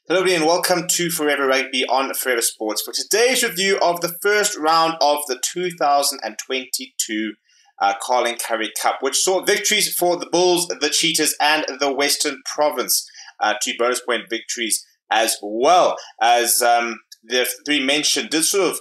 Hello everybody and welcome to Forever Rugby on Forever Sports for today's review of the first round of the 2022 Carling Currie Cup, which saw victories for the Bulls, the Cheetahs and the Western Province. Two bonus point victories as well as the three mentioned did sort of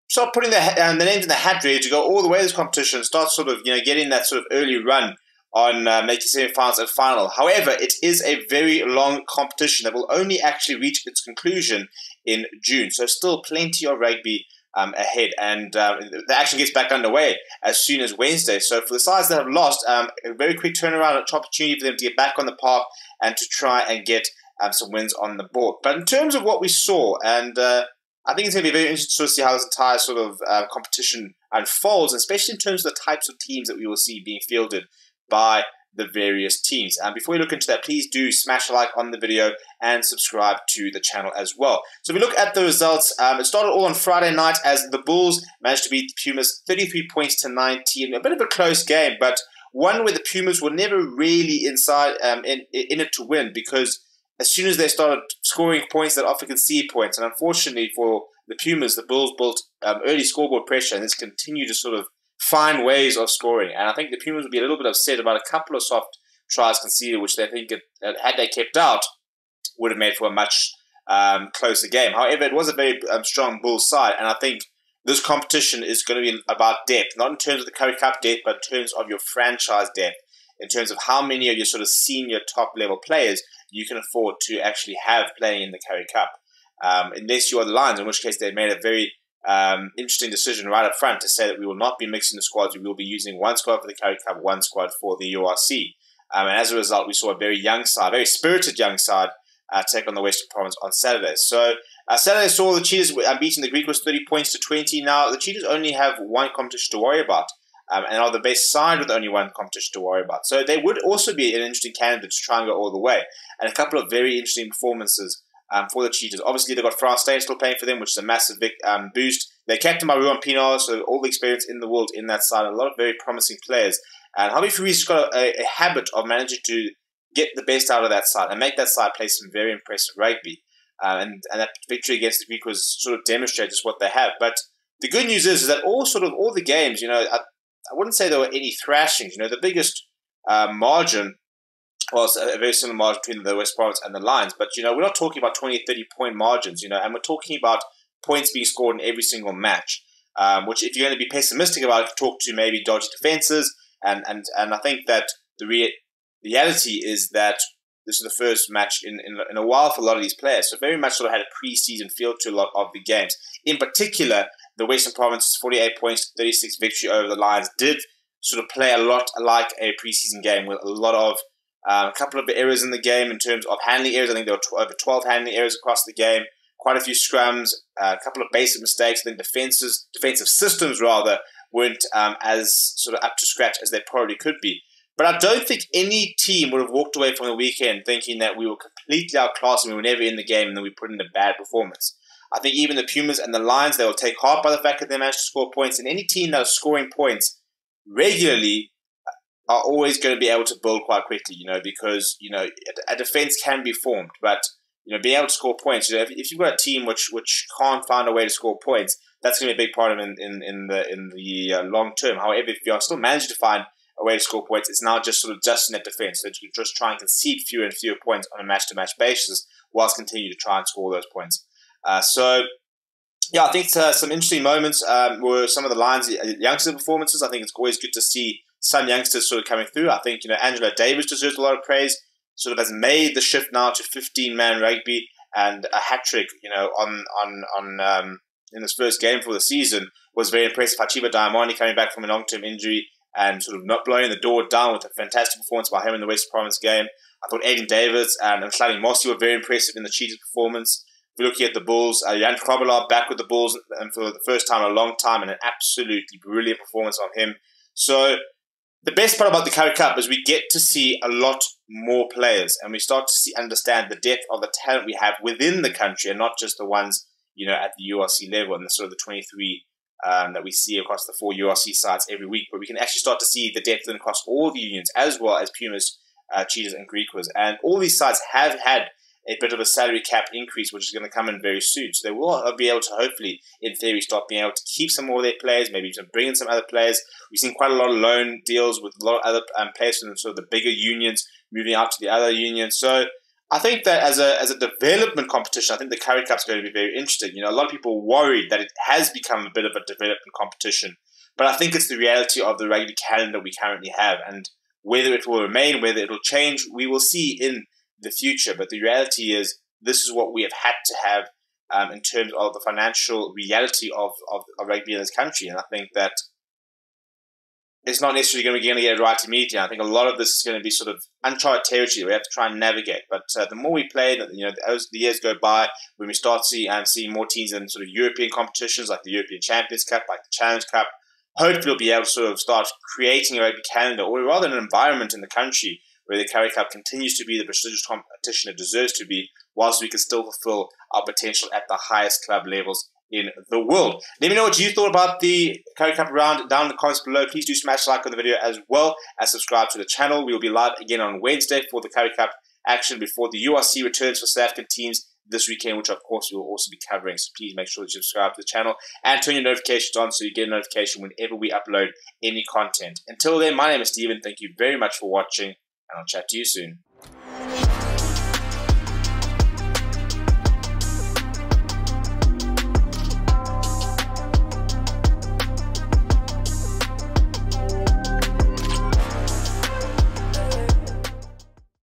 start putting the names in the hat ready to go all the way to this competition, start sort of getting that sort of early run on making semi-finals and final. However, it is a very long competition that will only actually reach its conclusion in June. So still plenty of rugby ahead, and the action gets back underway as soon as Wednesday. So for the sides that have lost, a very quick turnaround, an opportunity for them to get back on the park and to try and get some wins on the board. But in terms of what we saw, and I think it's going to be very interesting to sort of see how this entire sort of competition unfolds, especially in terms of the types of teams that we will see being fielded by the various teams. And before we look into that, please do smash a like on the video and subscribe to the channel as well. So we look at the results. It started all on Friday night as the Bulls managed to beat the Pumas 33 points to 19. A bit of a close game, but one where the Pumas were never really inside in it to win, because as soon as they started scoring points, that often concede points. And unfortunately for the Pumas, the Bulls built early scoreboard pressure and this continued to sort of find ways of scoring. And I think the Pumas would be a little bit upset about a couple of soft tries conceded, which they think, had they kept out, would have made for a much closer game. However, it was a very strong Bulls side, and I think this competition is going to be about depth, not in terms of the Currie Cup depth, but in terms of your franchise depth, in terms of how many of your sort of senior top-level players you can afford to actually have playing in the Currie Cup. Unless you are the Lions, in which case they made a very interesting decision right up front to say that we will not be mixing the squads. We will be using one squad for the Currie Cup, one squad for the URC. And as a result, we saw a very young side, very spirited young side, take on the Western Province on Saturday. So Saturday saw the Cheetahs beating the Griquas 30 points to 20. Now, the Cheetahs only have one competition to worry about, and are the best side with only one competition to worry about. So they would also be an interesting candidate to try and go all the way. And a couple of very interesting performances for the Cheetahs. Obviously, they've got France Stain still playing for them, which is a massive boost. They're captain by Ruan Pienaar, so all the experience in the world in that side. A lot of very promising players. And Javi Fari's got a habit of managing to get the best out of that side and make that side play some very impressive rugby. And that victory against the Griquas sort of demonstrates just what they have. But the good news is that all the games, I wouldn't say there were any thrashings. The biggest margin was a very similar margin between the West Province and the Lions. But, we're not talking about 20, 30-point margins, and we're talking about points being scored in every single match, which if you're going to be pessimistic about it, talk to maybe dodgy defenses. And I think that the reality is that this is the first match in a while for a lot of these players. So very much sort of had a pre-season feel to a lot of the games. In particular, the Western Province's 48 points to 36 victory over the Lions did sort of play a lot like a pre-season game, with a lot of a couple of errors in the game in terms of handling errors. I think there were over 12 handling errors across the game. Quite a few scrums, a couple of basic mistakes. I think defensive systems rather weren't as sort of up to scratch as they probably could be. But I don't think any team would have walked away from the weekend thinking that we were completely outclassed and we were never in the game and then we put in a bad performance. I think even the Pumas and the Lions, they will take heart by the fact that they managed to score points. And any team that is scoring points regularly are always going to be able to build quite quickly, because, a defense can be formed. But, being able to score points, if you've got a team which can't find a way to score points, that's going to be a big problem in the long term. However, if you're still managing to find a way to score points, it's now just sort of adjusting that defense, so that you can just try and concede fewer and fewer points on a match-to-match basis whilst continue to try and score those points. I think some interesting moments were some of the Lions' youngster performances. I think it's always good to see some youngsters sort of coming through. I think, Angelo Davis deserves a lot of praise, sort of has made the shift now to 15-man rugby, and a hat-trick, in his first game for the season was very impressive. Hachiba Diamani coming back from a long-term injury and sort of not blowing the door down with a fantastic performance by him in the West Province game. I thought Aiden Davids and Hlani Mosi were very impressive in the Cheetahs performance. If you're looking at the Bulls, Jan Krobelaar back with the Bulls and for the first time in a long time, and an absolutely brilliant performance on him. So the best part about the Currie Cup is we get to see a lot more players, and we start to understand the depth of the talent we have within the country, and not just the ones at the URC level and the sort of the 23 that we see across the 4 URC sides every week. But we can actually start to see the depth across all the unions, as well as Pumas, Cheetahs, and Griquas. And all these sides have had a bit of a salary cap increase, which is going to come in very soon. So they will be able to, hopefully, in theory, start being able to keep some more of their players, maybe even bring in some other players. We've seen quite a lot of loan deals with a lot of other players from sort of the bigger unions moving out to the other unions. So I think that as a development competition, I think the Currie Cup is going to be very interesting. You know, a lot of people worried that it has become a bit of a development competition, but I think it's the reality of the rugby calendar we currently have, and whether it will remain, whether it will change, we will see in the future. But the reality is, this is what we have had to have in terms of the financial reality of rugby in this country, and I think that it's not necessarily going to get it right immediately. I think a lot of this is going to be sort of uncharted territory that we have to try and navigate. But the more we play, as the years go by, when we start seeing more teams in sort of European competitions like the European Champions Cup, like the Challenge Cup, hopefully we'll be able to sort of start creating a rugby calendar, or rather an environment in the country where the Currie Cup continues to be the prestigious competition it deserves to be, whilst we can still fulfill our potential at the highest club levels in the world. Let me know what you thought about the Currie Cup round down in the comments below. Please do smash like on the video as well as subscribe to the channel. We will be live again on Wednesday for the Currie Cup action before the URC returns for South African teams this weekend, which of course we will also be covering. So please make sure that you subscribe to the channel and turn your notifications on so you get a notification whenever we upload any content. Until then, my name is Steven. Thank you very much for watching, and I'll chat to you soon.